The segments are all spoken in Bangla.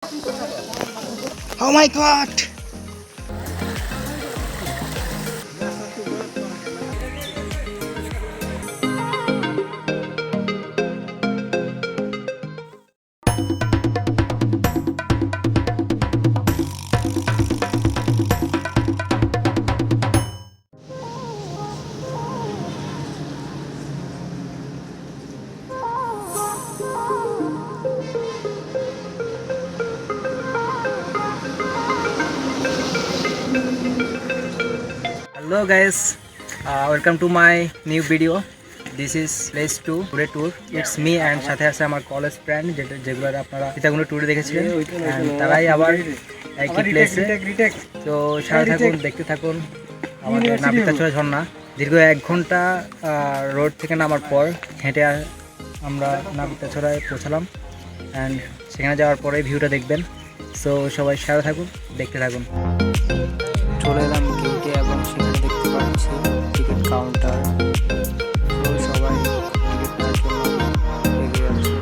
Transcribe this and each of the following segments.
Oh my god! Hello guys, welcome to my new video. This is place 2 today tour. It's me and সাথে আছে আমার কলেজ ফ্রেন্ড যেগুলো আপনারা ইতাগুলো ট্যুরে দেখেছিলেন and তারাই আবার একই প্লেসে। তো সাথে থাকুন, দেখতে থাকুন আমাদের নাপিতাছড়া ঝর্ণা। দীর্ঘ 1 ঘন্টা রোড থেকে নামার পর হেঁটে আমরা নাপিতাছড়ায় পৌঁছালাম and সেখানে যাওয়ার পরে ভিউটা দেখবেন। সো সবাই সাথে থাকুন, দেখতে থাকুন। চলে এলাম গেটে এবং সেখানে দেখতে পাচ্ছি টিকিট কাউন্টার। তো সবাই টিকিট নেওয়ার জন্য এগিয়ে যাচ্ছে।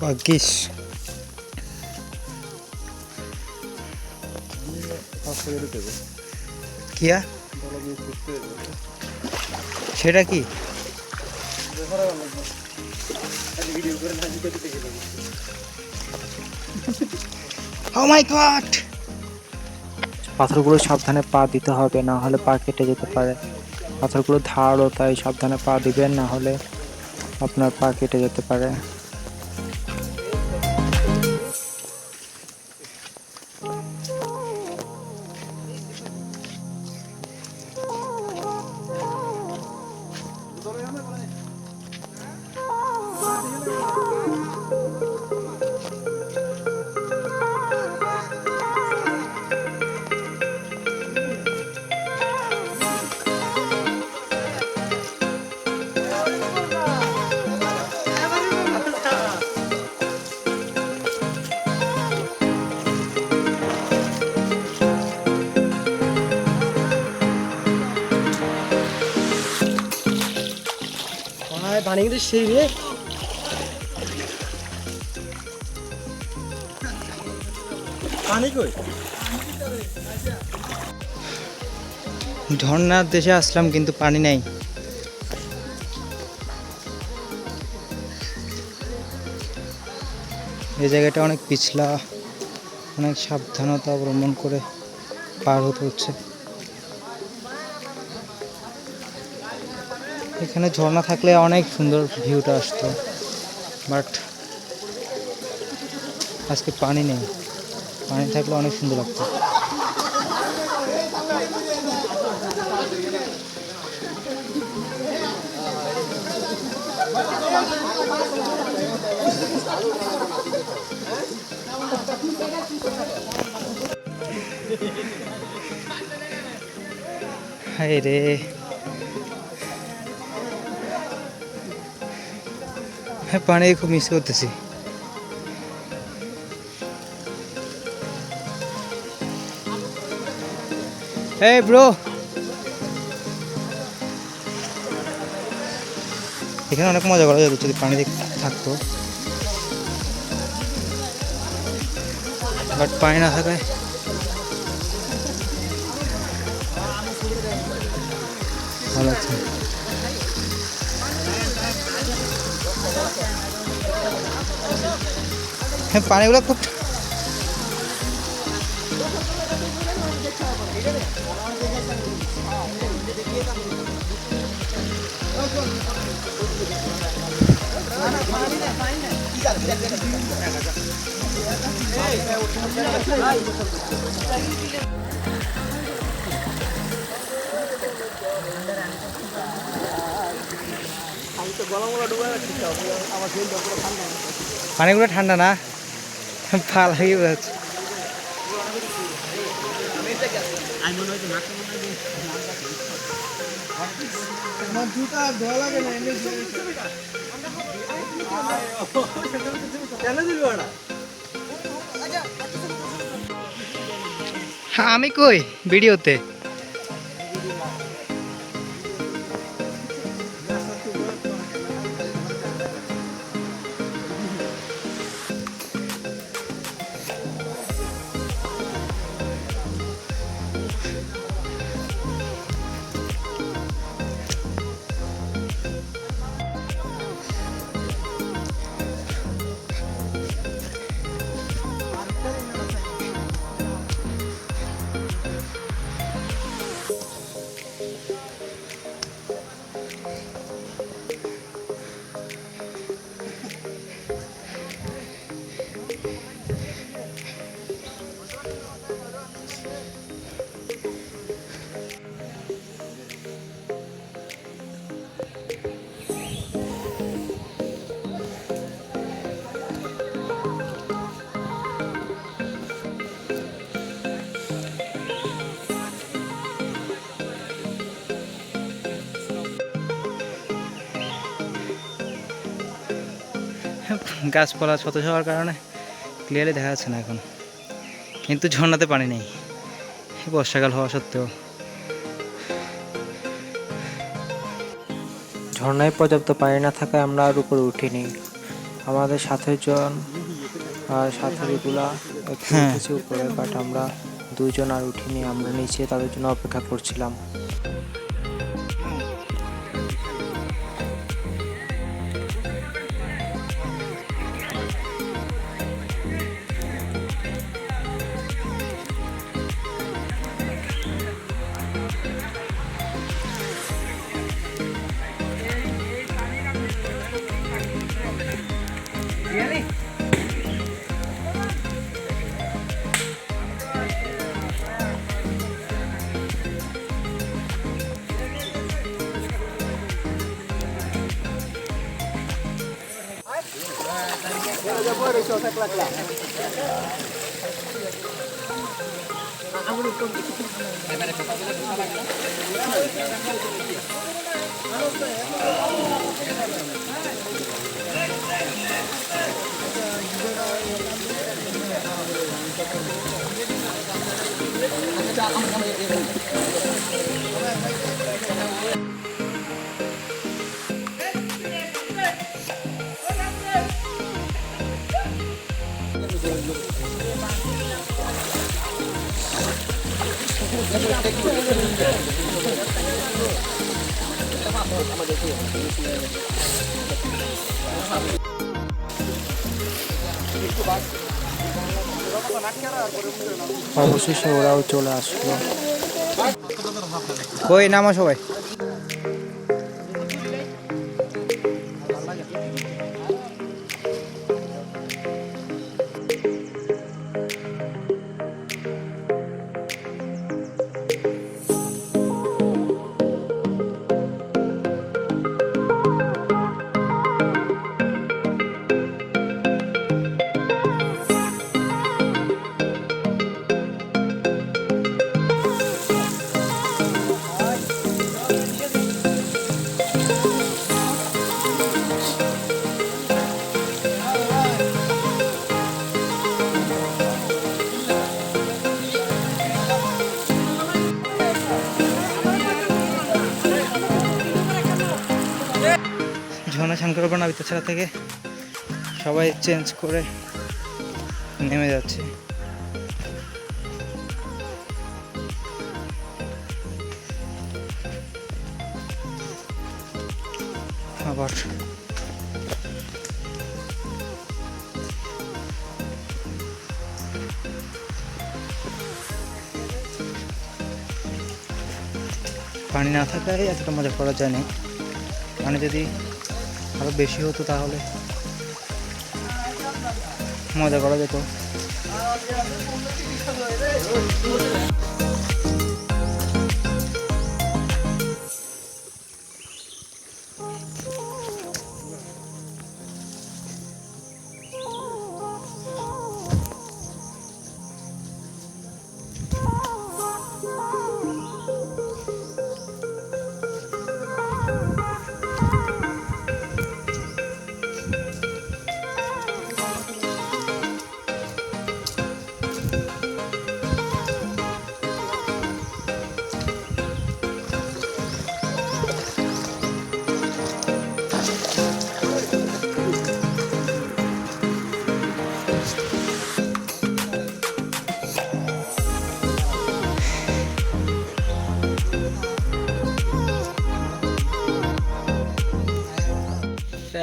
Bagus. কিয়া সেটা কি? Oh my god! পাথরগুলো সাবধানে পা দিতে হবে, না হলে পা কেটে যেতে পারে। পাথরগুলো ধারও, তাই সাবধানে পা দিবেন, না হলে আপনার পা কেটে যেতে পারে। পানি কিন্তু সেই রে পানি কই ঝর্ণার দেশে আসলাম কিন্তু পানি নাই। এই জায়গাটা অনেক পিছলা, অনেক সাবধানতা অবলম্বন করে পার হতে হচ্ছে। এখানে ঝর্ণা থাকলে অনেক সুন্দর ভিউটা আসতো, বাট আজকে পানি নেই। পানি থাকলে অনেক সুন্দর লাগতো। হায় রে, হ্যাঁ পানি খুব মিস করতেছি। এই ব্রো, এখানে অনেক মজা করা যেত যদি পানি থাকতো, বাট পানি না থাকায় ভালো লাগছে। হ্যাঁ পানিগুলো খুব পানিগুলো ঠান্ডা না, পা লাগিয়ে যাচ্ছে। আমি কই ভিডিওতে? গাছপালা সতেজ হওয়ার কারণে ক্লিয়ারলি দেখা যাচ্ছে না এখন, কিন্তু ঝর্ণাতে পানি নেই বর্ষাকাল হওয়া সত্ত্বেও। ঝর্ণায় পর্যাপ্ত পানি না থাকায় আমরা আর উপরে উঠিনি। আমাদের সাথীজন আর সাথীগুলা একটু উঠেছে উপরে, বাট আমরা দুজন আর উঠিনি। আমরা নিচে তাদের জন্য অপেক্ষা করছিলাম। অবশেষে ওরাও চলে আসলো। কই নামো সবাই। ঝর্ণা স্নান করবো নাপিতাছড়া থেকে, সবাই চেঞ্জ করে নেমে যাচ্ছে। আবার পানি না থাকায় এতটা মজা করা যায় না। পানি যদি আরো বেশি হতো তাহলে মজা করা যেত।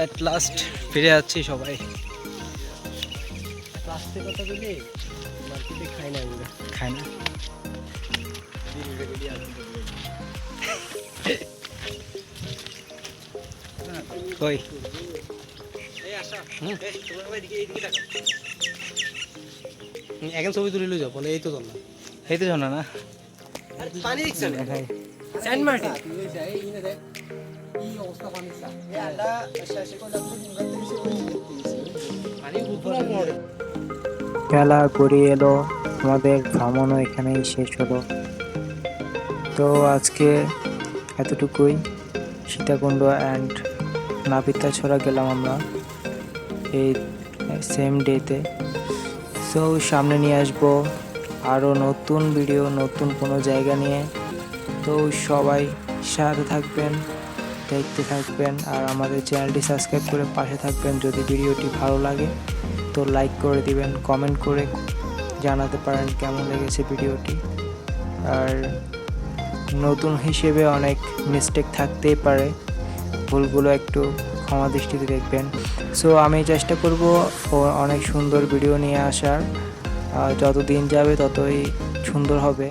এট লাস্ট ফিরে যাচ্ছি সবাই। প্লাস্টিক কথা বলি মার্কেটে খাই না আমরা। খায় না। কই এখন ছবি তুলে লই যাও বলে এই তো চল না। এই তো জানা না পানি দেখছেন দেখাই। স্যান্ড মার্টি এই ইনে দেখ কি অবস্থা পানির সা এই আলা শেষে কোলা পানি পুরো পড়ে। বেলা গড়িয়ে এলো, আমাদের ভ্রমণও এখানেই শেষ হলো। তো আজকে এতটুকুই। সীতাকুণ্ড অ্যান্ড নাপিতাছড়া গেলাম আমরা এই সেম ডেতে। সো সামনে নিয়ে আসবো আরও নতুন ভিডিও, নতুন কোনো জায়গা নিয়ে। তো সবাই সাথে থাকবেন, দেখতে থাকবেন, আর আমাদের চ্যানেলটি সাবস্ক্রাইব করে পাশে থাকবেন। যদি ভিডিওটি ভালো লাগে তো লাইক করে দিবেন, কমেন্ট করে জানাতে পারেন কেমন লেগেছে ভিডিওটি। আর নতুন হিসেবে অনেক মিস্টেক থাকতেই পারে, ভুলগুলো একটু ক্ষমা দৃষ্টিতে দেখবেন। সো আমি চেষ্টা করব অনেক সুন্দর ভিডিও নিয়ে আসার, যত দিন যাবে ততই সুন্দর হবে।